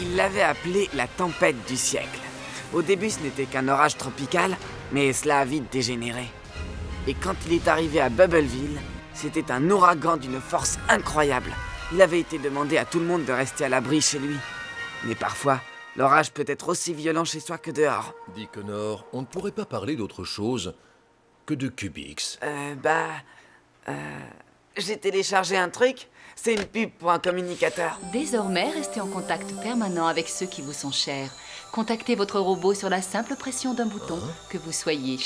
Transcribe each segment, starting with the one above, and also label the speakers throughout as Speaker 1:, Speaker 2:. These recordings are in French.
Speaker 1: Il l'avait appelée la tempête du siècle. Au début, ce n'était qu'un orage tropical, mais cela a vite dégénéré. Et quand il est arrivé à Bubbleville, c'était un ouragan d'une force incroyable. Il avait été demandé à tout le monde de rester à l'abri chez lui. Mais parfois, l'orage peut être aussi violent chez soi que dehors.
Speaker 2: Dis Connor, on ne pourrait pas parler d'autre chose que de Cubix.
Speaker 1: J'ai téléchargé un truc. C'est une pub pour un communicateur.
Speaker 3: Désormais, restez en contact permanent avec ceux qui vous sont chers. Contactez votre robot sur la simple pression d'un bouton, que vous soyez...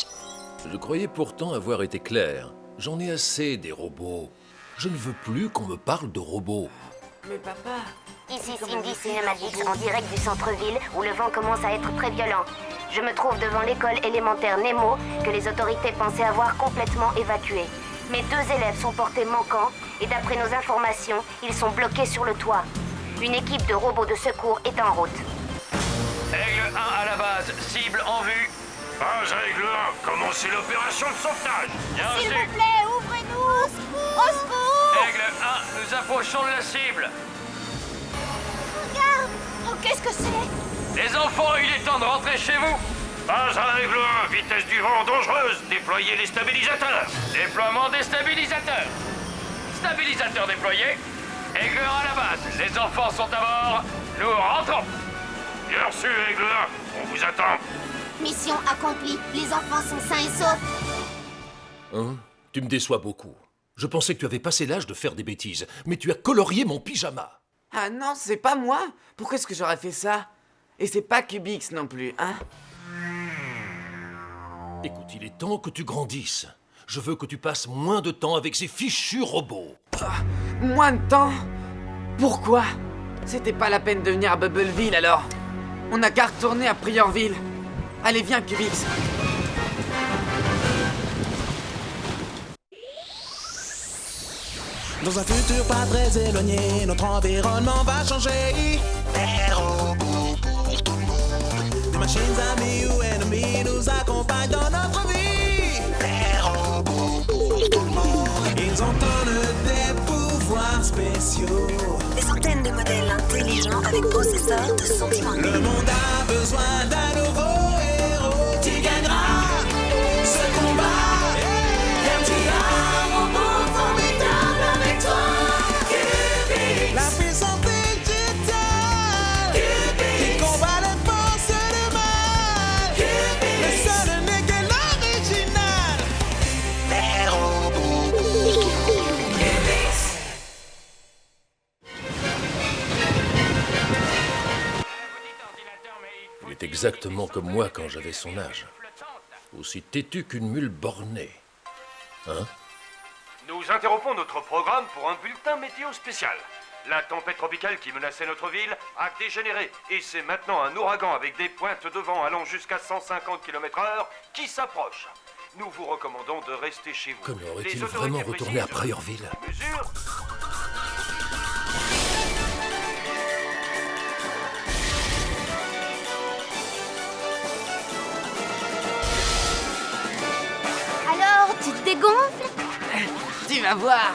Speaker 2: Je croyais pourtant avoir été clair. J'en ai assez des robots. Je ne veux plus qu'on me parle de robots.
Speaker 1: Mais papa...
Speaker 4: Ici Cindy Cinematics en direct du centre-ville où le vent commence à être très violent. Je me trouve devant l'école élémentaire Nemo que les autorités pensaient avoir complètement évacuée. Mes 2 élèves sont portés manquants et d'après nos informations, ils sont bloqués sur le toit. Une équipe de robots de secours est en route.
Speaker 5: Aigle 1 à la base, cible en vue.
Speaker 6: Base Aigle 1, commencez l'opération de sauvetage.
Speaker 5: Bien
Speaker 4: S'il
Speaker 5: reçu.
Speaker 4: vous plaît, ouvrez-nous! Au secours!
Speaker 5: Aigle 1, nous approchons de la cible.
Speaker 4: Regarde! Oh, qu'est-ce que c'est?
Speaker 5: Les enfants, il est temps de rentrer chez vous.
Speaker 6: Base Aigle 1, vitesse du vent dangereuse, déployez les stabilisateurs.
Speaker 5: Déploiement des stabilisateurs. Stabilisateurs déployés. Aigle 1 à la base. Les enfants sont à bord. Nous rentrons.
Speaker 6: Bien reçu Aigle 1, on vous attend.
Speaker 4: Mission accomplie. Les enfants sont sains et saufs.
Speaker 2: Hein? Tu me déçois beaucoup. Je pensais que tu avais passé l'âge de faire des bêtises, mais tu as colorié mon pyjama.
Speaker 1: Ah non, c'est pas moi. Pourquoi est-ce que j'aurais fait ça? Et c'est pas Cubix non plus, hein?
Speaker 2: Écoute, il est temps que tu grandisses. Je veux que tu passes moins de temps avec ces fichus robots.
Speaker 1: Moins de temps? Pourquoi? C'était pas la peine de venir à Bubbleville alors. On n'a qu'à retourner à Prieurville. Allez, viens, Cubix.
Speaker 7: Dans un futur pas très éloigné, notre environnement va changer. Des robots pour tout le monde. Des machines amies ou ennemies nous accompagnent dans notre vie. Des robots pour tout le monde. Ils ont des pouvoirs spéciaux.
Speaker 8: Des centaines de modèles intelligents avec possesseurs de sentiments.
Speaker 7: Le monde a besoin d'un nouveau héros. Tu gagneras ce combat. Car tu as un robot formidable avec toi. Cubix. La puissance digitale. Cubix. Qui combat les forces du mal. Cubix. Le seul n'est que l'original. Les robots. Cubix.
Speaker 2: Il est exactement comme moi quand j'avais son âge. Aussi têtu qu'une mule bornée. Hein?
Speaker 6: Nous interrompons notre programme pour un bulletin météo spécial. La tempête tropicale qui menaçait notre ville a dégénéré et c'est maintenant un ouragan avec des pointes de vent allant jusqu'à 150 km/h qui s'approche. Nous vous recommandons de rester chez vous.
Speaker 2: Connor
Speaker 6: Les
Speaker 2: est-il
Speaker 6: autorités
Speaker 2: vraiment retourné à
Speaker 6: précisent
Speaker 2: Prieurville?
Speaker 6: mesures.
Speaker 4: Alors, tu te dégonfles?
Speaker 1: Tu vas voir.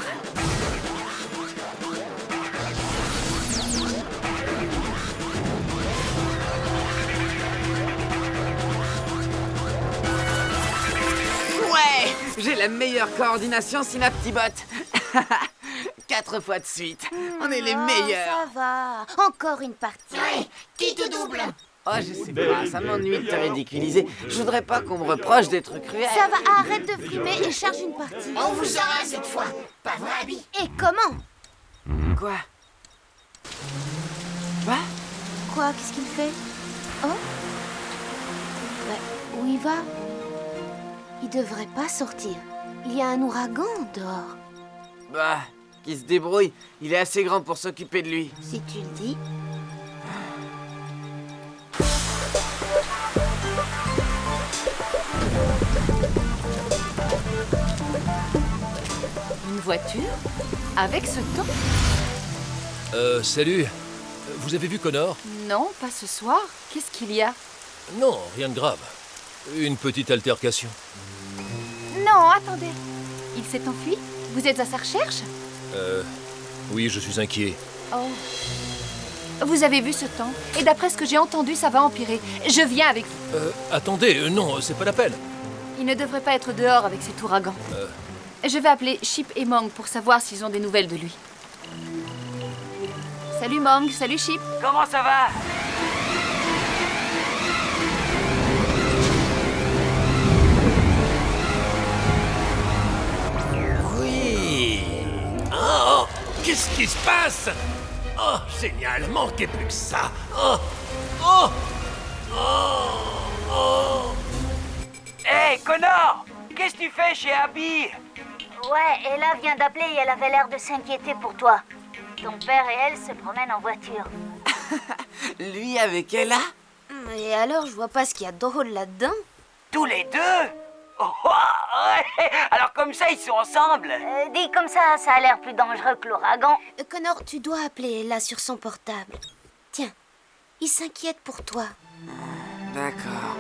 Speaker 1: Ouais, j'ai la meilleure coordination Synaptibot. 4 fois de suite. On est les meilleurs.
Speaker 4: Ça va. Encore une partie. Qui te double?
Speaker 1: Oh, je sais pas, ça m'ennuie de te ridiculiser. Je voudrais pas qu'on me reproche des trucs cruels.
Speaker 4: Ça va, arrête de frimer et charge une partie. On vous aura cette fois. Pas vrai, Abby? Et comment?
Speaker 1: Quoi? Quoi?
Speaker 4: Quoi? Qu'est-ce qu'il fait? Oh? Où il va? Il devrait pas sortir. Il y a un ouragan dehors.
Speaker 1: Bah, qu'il se débrouille. Il est assez grand pour s'occuper de lui.
Speaker 4: Si tu le dis.
Speaker 3: Une voiture? Avec ce temps?
Speaker 2: Salut. Vous avez vu Connor?
Speaker 3: Non, pas ce soir. Qu'est-ce qu'il y a?
Speaker 2: Non, rien de grave. Une petite altercation.
Speaker 3: Non, attendez. Il s'est enfui? Vous êtes à sa recherche?
Speaker 2: Oui, je suis inquiet.
Speaker 3: Oh. Vous avez vu ce temps? Et d'après ce que j'ai entendu, ça va empirer. Je viens avec vous.
Speaker 2: Attendez, non, c'est pas la peine.
Speaker 3: Il ne devrait pas être dehors avec cet ouragan. Je vais appeler Chip et Mang pour savoir s'ils ont des nouvelles de lui. Salut Mang, salut Chip.
Speaker 1: Comment ça va?
Speaker 2: Oui. Oh, qu'est-ce qui se passe? Oh, génial, manquait plus que ça. Oh, oh, oh, oh.
Speaker 1: Hé, Connor! Qu'est-ce que tu fais chez Abby?
Speaker 4: Ouais, Ella vient d'appeler et elle avait l'air de s'inquiéter pour toi. Ton père et elle se promènent en voiture.
Speaker 1: Lui avec Ella?
Speaker 4: Et alors, je vois pas ce qu'il y a de drôle là-dedans.
Speaker 1: Tous les deux? Oh, ouais. Alors comme ça, ils sont ensemble?
Speaker 4: Dit comme ça a l'air plus dangereux que l'ouragan. Connor, tu dois appeler Ella sur son portable. Tiens, il s'inquiète pour toi.
Speaker 1: D'accord.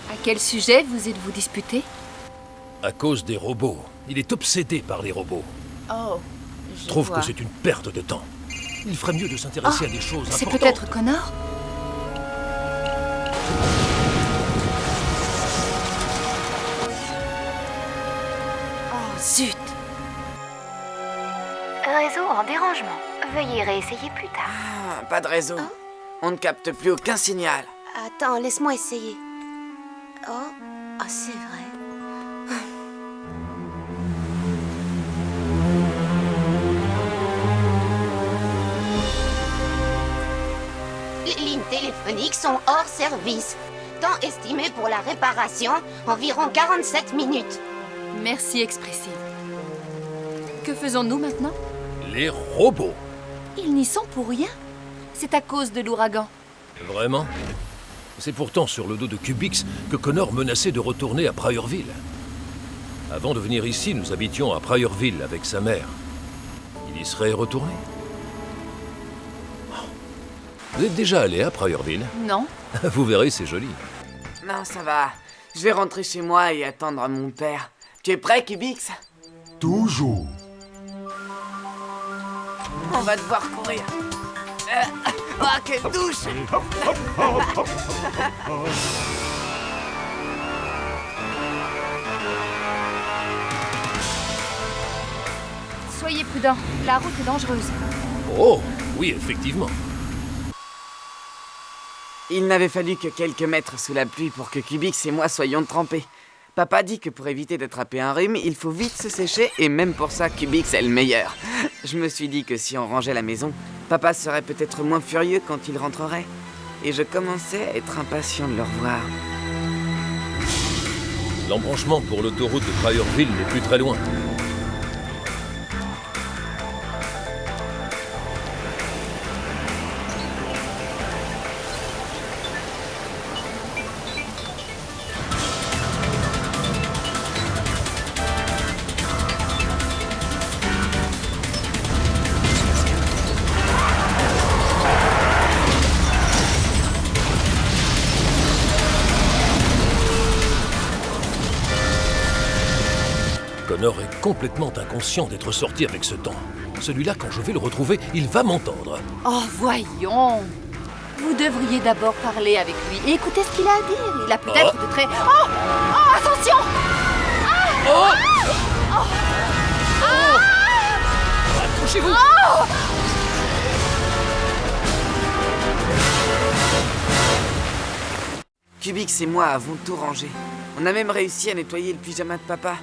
Speaker 3: À quel sujet vous êtes-vous disputé?
Speaker 2: À cause des robots. Il est obsédé par les robots.
Speaker 3: Oh,
Speaker 2: Je trouve que c'est une perte de temps. Il ferait mieux de s'intéresser à des choses
Speaker 3: C'est
Speaker 2: importantes.
Speaker 3: peut-être Connor? Oh, zut!
Speaker 4: Réseau en dérangement. Veuillez réessayer plus tard.
Speaker 1: Ah, pas de réseau. On ne capte plus aucun signal.
Speaker 4: Attends, laisse-moi essayer. Oh, c'est vrai.
Speaker 9: Les lignes téléphoniques sont hors service. Temps estimé pour la réparation, environ 47 minutes.
Speaker 3: Merci, Expressive. Que faisons-nous maintenant?
Speaker 2: Les robots.
Speaker 3: Ils n'y sont pour rien. C'est à cause de l'ouragan.
Speaker 2: Vraiment? C'est pourtant sur le dos de Cubix que Connor menaçait de retourner à Pryorville. Avant de venir ici, nous habitions à Pryorville avec sa mère. Il y serait retourné? Vous êtes déjà allé à Pryorville?
Speaker 3: Non?
Speaker 2: Vous verrez, c'est joli.
Speaker 1: Non, ça va. Je vais rentrer chez moi et attendre mon père. Tu es prêt, Cubix?
Speaker 10: Toujours.
Speaker 1: On va devoir courir. Oh, quelle douche!
Speaker 3: Soyez prudents. La route est dangereuse.
Speaker 2: Oh, oui, effectivement.
Speaker 1: Il n'avait fallu que quelques mètres sous la pluie pour que Cubix et moi soyons trempés. Papa dit que pour éviter d'attraper un rhume, il faut vite se sécher et même pour ça, Cubix est le meilleur. Je me suis dit que si on rangeait la maison, papa serait peut-être moins furieux quand il rentrerait. Et je commençais à être impatient de le revoir.
Speaker 2: L'embranchement pour l'autoroute de Pryorville n'est plus très loin. Connor est complètement inconscient d'être sorti avec ce temps. Celui-là, quand je vais le retrouver, il va m'entendre.
Speaker 3: Oh, voyons! Vous devriez d'abord parler avec lui et écouter ce qu'il a à dire. Il a peut-être de très... Oh! Oh, attention!
Speaker 2: Accrochez-vous!
Speaker 1: Cubix et moi avons tout rangé. On a même réussi à nettoyer le pyjama de papa.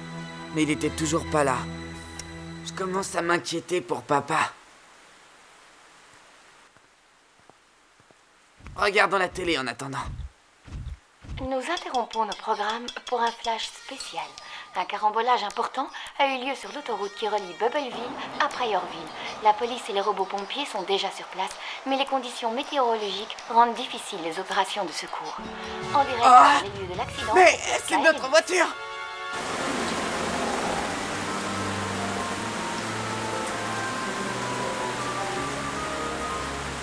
Speaker 1: Mais il était toujours pas là. Je commence à m'inquiéter pour papa. Regardons la télé en attendant.
Speaker 4: Nous interrompons nos programmes pour un flash spécial. Un carambolage important a eu lieu sur l'autoroute qui relie Bubbleville à Pryorville. La police et les robots-pompiers sont déjà sur place, mais les conditions météorologiques rendent difficiles les opérations de secours. En direct par les lieux de l'accident...
Speaker 1: Mais c'est notre voiture!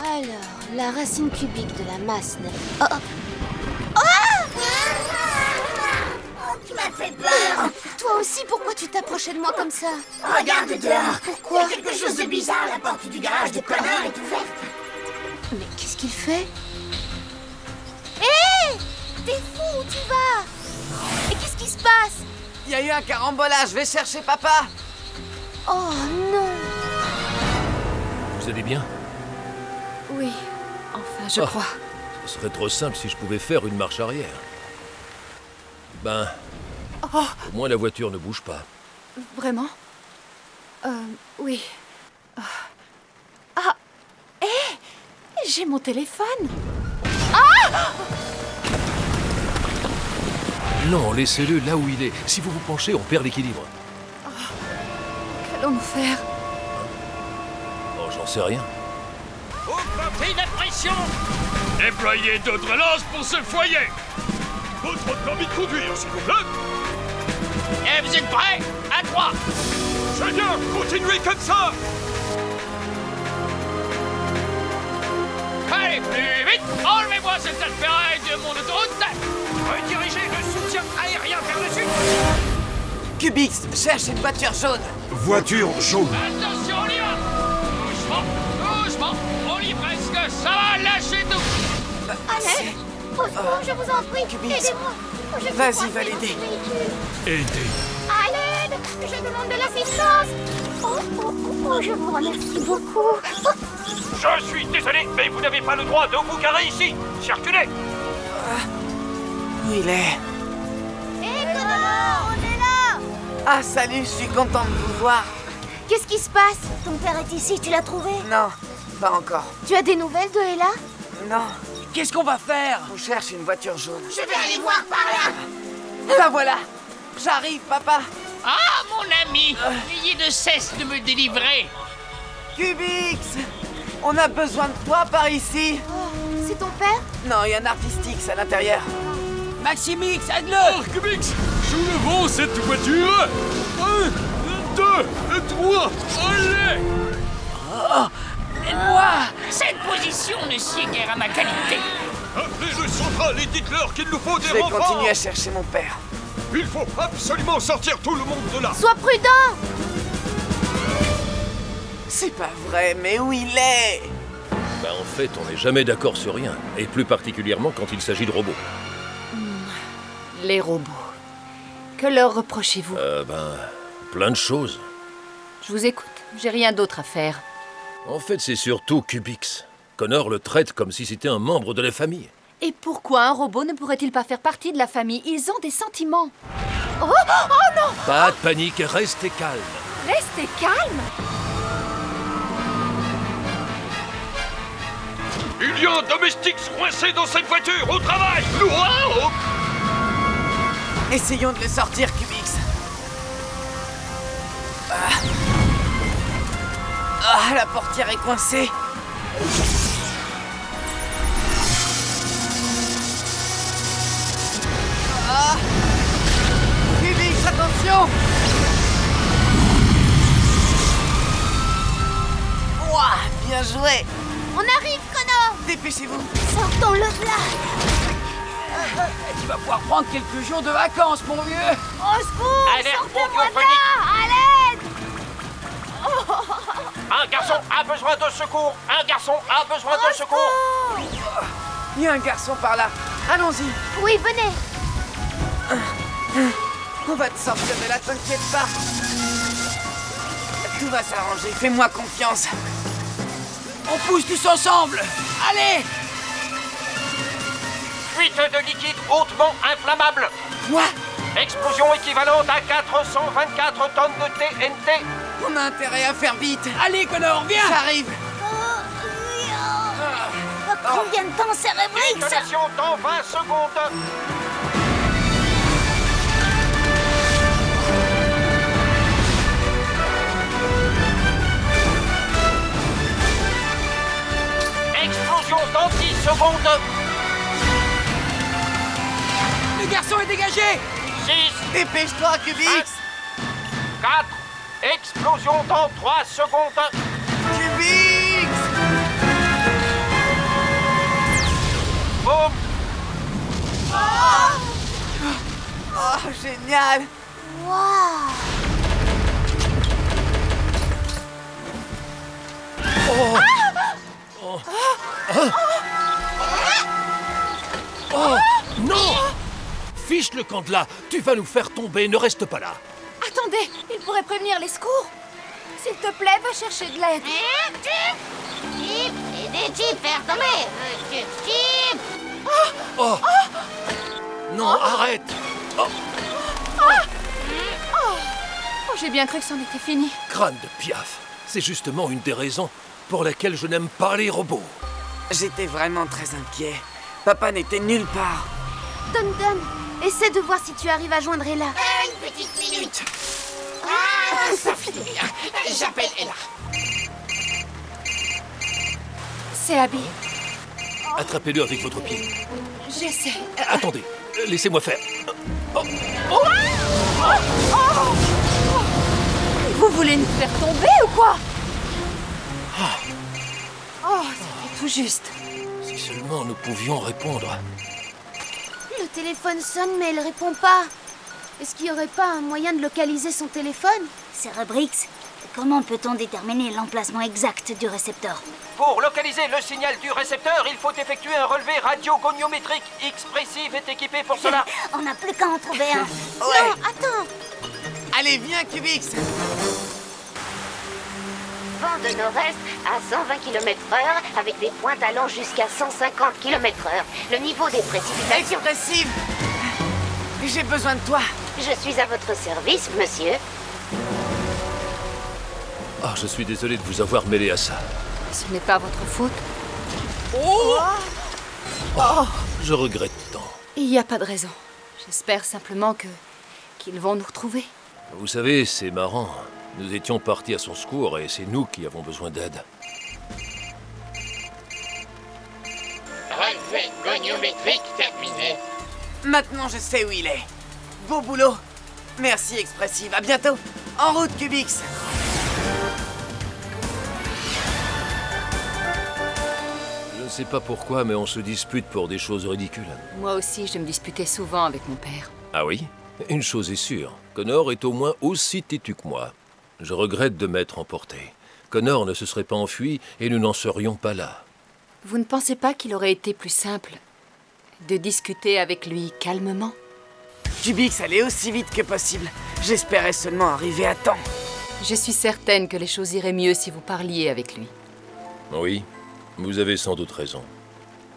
Speaker 9: Alors, la racine cubique de la masse n'est... aussi, pourquoi tu t'approchais de moi comme ça?
Speaker 10: Regarde dehors.
Speaker 9: Pourquoi?
Speaker 10: Il y a quelque chose de bizarre. La porte du garage de Connor est ouverte.
Speaker 9: Mais qu'est-ce qu'il fait? Hé! T'es fou, où tu vas? Et qu'est-ce qui se passe?
Speaker 1: Il y a eu un carambolage, je vais chercher papa.
Speaker 9: Oh non!
Speaker 2: Vous allez bien?
Speaker 3: Oui, enfin, je
Speaker 2: Oh.
Speaker 3: crois.
Speaker 2: Ce serait trop simple si je pouvais faire une marche arrière. Ben... Au moins la voiture ne bouge pas.
Speaker 3: Vraiment? Oui. Ah! Hé! J'ai mon téléphone!
Speaker 2: Non, laissez-le là où il est. Si vous vous penchez, on perd l'équilibre.
Speaker 3: Qu'allons-nous faire?
Speaker 2: Oh, j'en sais rien.
Speaker 5: Augmentez la pression. Déployez d'autres lances pour ce foyer.
Speaker 6: Votre permis de conduire, s'il vous plaît.
Speaker 5: Et vous êtes prêts? À 3.
Speaker 6: C'est bien, continuez comme ça.
Speaker 5: Allez, plus vite. Enlevez-moi cette ferraille de mon autoroute. Redirigez le soutien aérien vers le sud.
Speaker 1: Cubix, cherche une voiture jaune.
Speaker 6: Voiture jaune.
Speaker 5: Attention, on y va. Doucement, doucement. On y est presque. Ça va, lâchez tout.
Speaker 9: Allez! Au secours, je vous en prie!
Speaker 1: Cubix.
Speaker 9: Aidez-moi! Je suis
Speaker 1: Vas-y,
Speaker 9: coincée
Speaker 1: va
Speaker 9: dans
Speaker 1: l'aider.
Speaker 9: ce véhicule.
Speaker 6: Aidez.
Speaker 9: À l'aide! Je demande de l'assistance! Oh, je vous remercie beaucoup!
Speaker 6: Je suis désolé, mais vous n'avez pas le droit de vous garer ici. Circulez.
Speaker 1: Où il est?
Speaker 9: Hé, Connor! On est là!
Speaker 1: Ah, salut, je suis content de vous voir.
Speaker 9: Qu'est-ce qui se passe? Ton père est ici, tu l'as trouvé?
Speaker 1: Non, pas encore.
Speaker 9: Tu as des nouvelles de Ella?
Speaker 1: Non,
Speaker 11: Qu'est-ce qu'on va faire?
Speaker 1: on cherche une voiture jaune.
Speaker 10: Je vais aller voir par là.
Speaker 1: La voilà. J'arrive, papa.
Speaker 5: Ah, mon ami, n'ayez de cesse de me délivrer.
Speaker 1: Cubix, on a besoin de toi par ici.
Speaker 9: Oh, c'est ton père?
Speaker 1: Non, il y a un artistix à l'intérieur.
Speaker 11: Maximix, aide-le!
Speaker 6: Cubix, soulevons cette voiture. 1, 2, 3, allez.
Speaker 11: Aide-moi!
Speaker 5: Cette position ne sied guère à ma qualité.
Speaker 6: Appelez le central et dites-leur qu'il nous faut des
Speaker 1: Je vais
Speaker 6: renforts.
Speaker 1: continuer à chercher mon père.
Speaker 6: Il faut absolument sortir tout le monde de là.
Speaker 9: Sois prudent!
Speaker 1: C'est pas vrai, mais où il est?
Speaker 2: Ben, en fait, on n'est jamais d'accord sur rien. Et plus particulièrement quand il s'agit de robots.
Speaker 3: Les robots. Que leur reprochez-vous?
Speaker 2: Plein de choses.
Speaker 3: Je vous écoute. J'ai rien d'autre à faire.
Speaker 2: En fait, c'est surtout Cubix. Connor le traite comme si c'était un membre de la famille.
Speaker 3: Et pourquoi un robot ne pourrait-il pas faire partie de la famille? Ils ont des sentiments. Oh non!
Speaker 2: Pas de panique, restez calme.
Speaker 3: Restez calme!
Speaker 6: Il y a un domestique coincé dans cette voiture. Au travail. Wow.
Speaker 1: Essayons de le sortir, Cubix. Ah, la portière est coincée. Ah. Cubix, attention. Ouah, bien joué.
Speaker 9: On arrive, Connor!
Speaker 1: Dépêchez-vous.
Speaker 9: Sortons-le de là!
Speaker 11: Tu vas pouvoir prendre quelques jours de vacances, mon vieux!
Speaker 9: Au secours!
Speaker 5: Alerte
Speaker 9: Sortez-moi de
Speaker 5: radiophonique.
Speaker 9: là! À l'aide!
Speaker 5: Un garçon a besoin de secours. Un garçon a besoin de secours.
Speaker 1: Il y a un garçon par là. Allons-y.
Speaker 9: Oui, venez!
Speaker 1: On va te sortir de là, t'inquiète pas. Tout va s'arranger, fais-moi confiance.
Speaker 11: On pousse tous ensemble! Allez!
Speaker 5: Fuite de liquide hautement inflammable.
Speaker 1: Quoi?
Speaker 5: Explosion équivalente à 424 tonnes de TNT.
Speaker 1: On a intérêt à faire vite.
Speaker 11: Allez, Connor, viens!
Speaker 1: J'arrive.
Speaker 9: Combien de temps, Cérébrix?
Speaker 5: Détonation dans 20 secondes. Explosion dans 10 secondes.
Speaker 11: Le garçon est dégagé!
Speaker 5: 6,
Speaker 1: Dépêche-toi, Cubix.
Speaker 5: 4, explosion dans 3 secondes.
Speaker 1: Cubix.
Speaker 5: Boum.
Speaker 1: Oh, génial.
Speaker 9: Waouh!
Speaker 2: Oh! Oh! Hein? Oh! Non! Fiche le camp de là! Tu vas nous faire tomber, ne reste pas là!
Speaker 12: Attendez, il pourrait prévenir les secours. S'il te plaît, va chercher de l'aide.
Speaker 9: Chip! Aidez Chip, faire tomber! Chip!
Speaker 2: Oh! Non, arrête! Oh!
Speaker 12: Oh, j'ai bien cru que c'en était fini.
Speaker 2: Crâne de Piaf! C'est justement une des raisons pour laquelle je n'aime pas les robots.
Speaker 1: J'étais vraiment très inquiet. Papa n'était nulle part.
Speaker 9: Dun, essaie de voir si tu arrives à joindre Ella.
Speaker 10: Une petite minute. Ah, ça finit bien. J'appelle Ella.
Speaker 12: C'est Abby.
Speaker 2: Attrapez-le avec votre pied.
Speaker 12: J'essaie.
Speaker 2: Attendez, laissez-moi faire.
Speaker 12: Vous voulez nous faire tomber ou quoi? Oh, c'était tout juste.
Speaker 2: Si seulement nous pouvions répondre.
Speaker 9: Le téléphone sonne, mais elle répond pas. Est-ce qu'il n'y aurait pas un moyen de localiser son téléphone?
Speaker 13: Cerebrix, comment peut-on déterminer l'emplacement exact du récepteur?
Speaker 14: Pour localiser le signal du récepteur, il faut effectuer un relevé radiogoniométrique. Expressive est équipé pour cela.
Speaker 13: On n'a plus qu'à en trouver un.
Speaker 1: Ouais.
Speaker 9: Non, attends!
Speaker 1: Allez, viens, Cubix.
Speaker 4: Vent de nord-est à 120 km/h avec des pointes allant jusqu'à 150 km/h. Le niveau des précipitations...
Speaker 1: Expressive. J'ai besoin de toi.
Speaker 4: Je suis à votre service, monsieur.
Speaker 2: Ah, je suis désolé de vous avoir mêlé à ça.
Speaker 12: Ce n'est pas votre faute.
Speaker 2: Oh, je regrette tant.
Speaker 12: Il n'y a pas de raison. J'espère simplement qu'ils vont nous retrouver.
Speaker 2: Vous savez, c'est marrant. Nous étions partis à son secours et c'est nous qui avons besoin d'aide.
Speaker 10: Relevé goniométrique terminé.
Speaker 1: Maintenant, je sais où il est. Beau boulot. Merci, Expressive. À bientôt. En route, Cubix.
Speaker 2: Je ne sais pas pourquoi, mais on se dispute pour des choses ridicules.
Speaker 3: Moi aussi, je me disputais souvent avec mon père.
Speaker 2: Ah oui? Une chose est sûre. Connor est au moins aussi têtu que moi. Je regrette de m'être emporté. Connor ne se serait pas enfui et nous n'en serions pas là.
Speaker 3: Vous ne pensez pas qu'il aurait été plus simple de discuter avec lui calmement?
Speaker 1: Cubix, allez aussi vite que possible. J'espérais seulement arriver à temps.
Speaker 3: Je suis certaine que les choses iraient mieux si vous parliez avec lui.
Speaker 2: Oui, vous avez sans doute raison.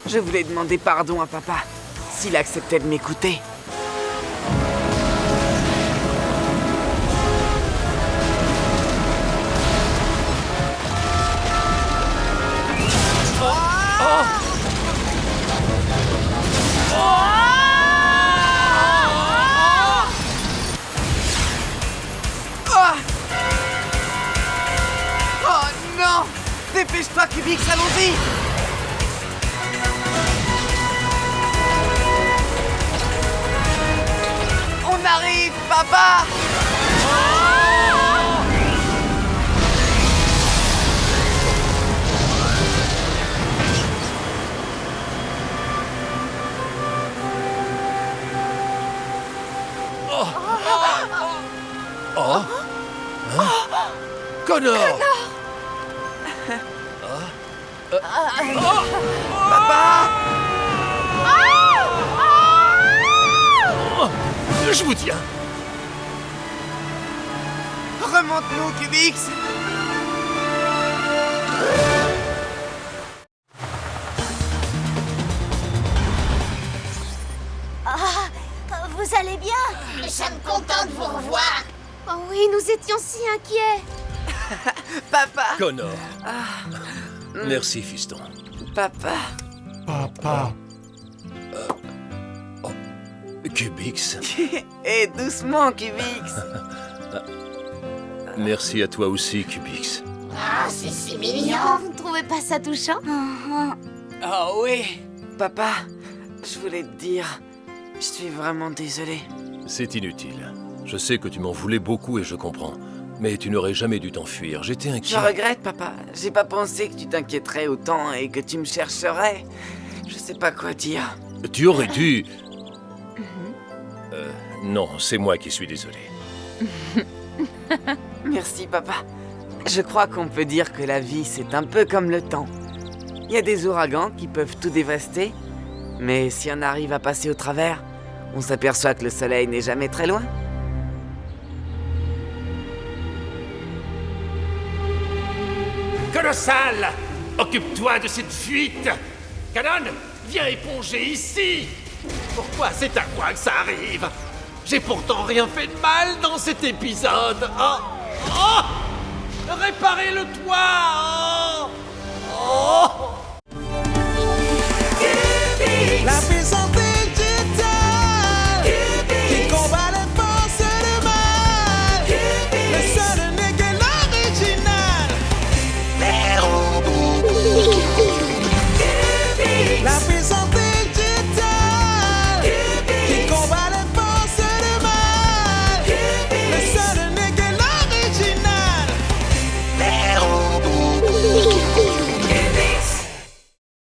Speaker 1: Je voulais demander pardon à papa, s'il acceptait de m'écouter. Oh non! Dépêche-toi, Cubix, allons-y! On arrive, papa!
Speaker 2: Oh! Hein? Connor!
Speaker 1: Papa!
Speaker 2: Oh, je vous tiens!
Speaker 1: Remonte-nous, Cubix!
Speaker 13: Vous allez bien?
Speaker 10: Nous sommes contents de vous revoir.
Speaker 9: Oh oui, nous étions si inquiets.
Speaker 1: Papa!
Speaker 2: Connor! Merci, fiston.
Speaker 1: Papa!
Speaker 15: Papa.
Speaker 2: Cubix.
Speaker 1: Et doucement, Cubix!
Speaker 2: Merci à toi aussi, Cubix.
Speaker 10: Ah, c'est si mignon.
Speaker 9: Vous ne trouvez pas ça touchant?
Speaker 1: Oh oui! Papa, je voulais te dire, je suis vraiment désolé.
Speaker 2: C'est inutile. Je sais que tu m'en voulais beaucoup et je comprends. Mais tu n'aurais jamais dû t'enfuir. J'étais inquiet.
Speaker 1: Je regrette, papa. J'ai pas pensé que tu t'inquiéterais autant et que tu me chercherais. Je sais pas quoi dire.
Speaker 2: Tu aurais dû... Non, c'est moi qui suis désolé.
Speaker 1: Merci, papa. Je crois qu'on peut dire que la vie, c'est un peu comme le temps. Il y a des ouragans qui peuvent tout dévaster, mais si on arrive à passer au travers, on s'aperçoit que le soleil n'est jamais très loin.
Speaker 15: Colossal, occupe-toi de cette fuite. Canon, viens éponger ici. Pourquoi c'est à moi que ça arrive? J'ai pourtant rien fait de mal dans cet épisode. Oh, oh, réparez le toit. Oh, oh.